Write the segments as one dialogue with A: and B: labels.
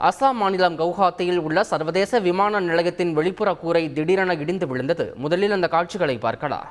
A: அசாம் மாநிலம் கவுஹாத்தியில் உள்ள சர்வதேச விமான நிலையத்தின் வெளிப்புற கூரை திடீரென இடிந்து விழுந்தது. முதலில் அந்த காட்சிகளை பார்க்கலாம்.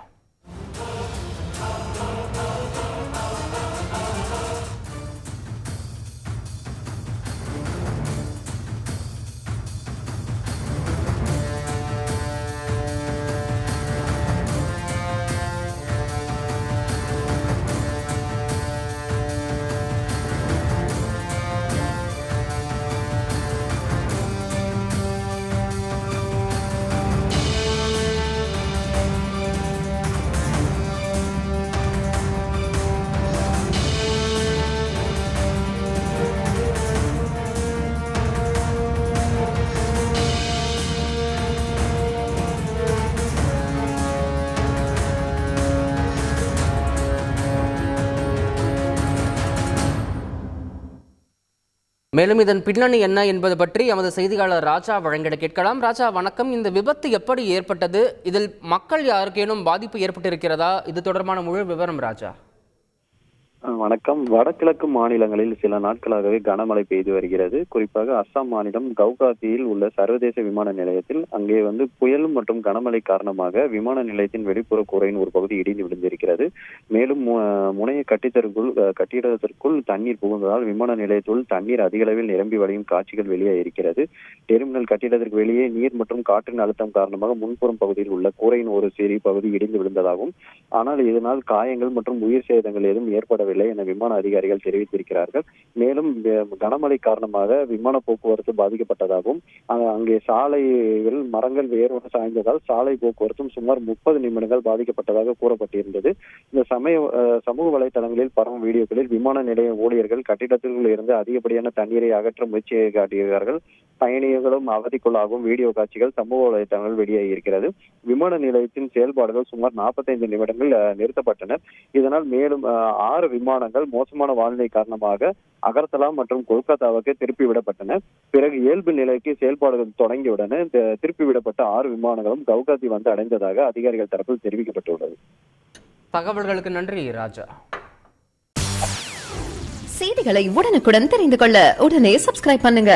A: மேலும் இதன் பின்னணி என்ன என்பது பற்றி எமது செய்தியாளர் ராஜா வழங்கிட கேட்கலாம். ராஜா வணக்கம். இந்த விபத்து எப்படி ஏற்பட்டது? இதில் மக்கள் யாருக்கேனும் பாதிப்பு ஏற்பட்டிருக்கிறதா? இது தொடர்பான முழு விவரம் ராஜா.
B: வணக்கம். வடகிழக்கு மாநிலங்களில் சில நாட்களாகவே கனமழை பெய்து வருகிறது. குறிப்பாக அஸ்ஸாம் மாநிலம் கவுஹாத்தியில் உள்ள சர்வதேச விமான நிலையத்தில் அங்கே புயல் மற்றும் கனமழை காரணமாக விமான நிலையத்தின் வெளிப்புற கூரையின் ஒரு பகுதி இடிந்து விழுந்திருக்கிறது. மேலும் முனைய கட்டிடத்திற்குள் தண்ணீர் புகுந்ததால் விமான நிலையத்துள் தண்ணீர் அதிக அளவில் நிரம்பி வழியும் காட்சிகள் வெளியே இருக்கிறது. டெர்மினல் கட்டிடத்திற்கு வெளியே நீர் மற்றும் காற்றின் அழுத்தம் காரணமாக முன்புறம் பகுதியில் உள்ள கூரையின் ஒரு சிறிய பகுதி இடிந்து விழுந்ததாகவும், ஆனால் இதனால் காயங்கள் மற்றும் உயிர் சேதங்கள் எதுவும் ஏற்படவில்லை என விமான அதிகாரிகள் தெரிவித்திருக்கிறார்கள். மேலும் கனமழை காரணமாக விமான போக்குவரத்து பாதிக்கப்பட்டதாகவும், அங்கே சாலைகள் மரங்கள் வேரோடு சாய்ந்ததால் சாலை போக்குவரத்தும் சுமார் 30 நிமிடங்கள் பாதிக்கப்பட்டதாக கூறப்பட்டிருந்தது. இந்த சமூக வலைதளங்களில் பரவும் வீடியோக்களில் விமான நிலைய ஊழியர்கள் கட்டிடத்திற்குள் இருந்து அதிகப்படியான தண்ணீரை அகற்ற முயற்சியை காட்டியிருக்கிறார்கள். பயணிகளும் அவதிக்குள்ளாகும் வீடியோ காட்சிகள் சமூக வலைதளங்கள் வெளியாகி இருக்கிறது. விமான நிலையத்தின் செயல்பாடுகள் சுமார் 45 நிமிடங்கள் நிறுத்தப்பட்டன. இதனால் மேலும் 6 விமானங்கள் மோசமான வானிலை காரணமாக அகர்தலா மற்றும் கொல்கத்தாவுக்கு திருப்பி விடப்பட்டன. பிறகு இயல்பு நிலைக்கு செயல்பாடுகள் தொடங்கியுடனே திருப்பி விடப்பட்ட 6 விமானங்களும் கவுஹாத்தி அடைந்ததாக அதிகாரிகள் தரப்பில் தெரிவிக்கப்பட்டுள்ளது.
A: தகவல்களுக்கு நன்றி ராஜா.
C: செய்திகளை உடனுக்குடன் தெரிந்து கொள்ள உடனே சப்ஸ்கிரைப் பண்ணுங்க.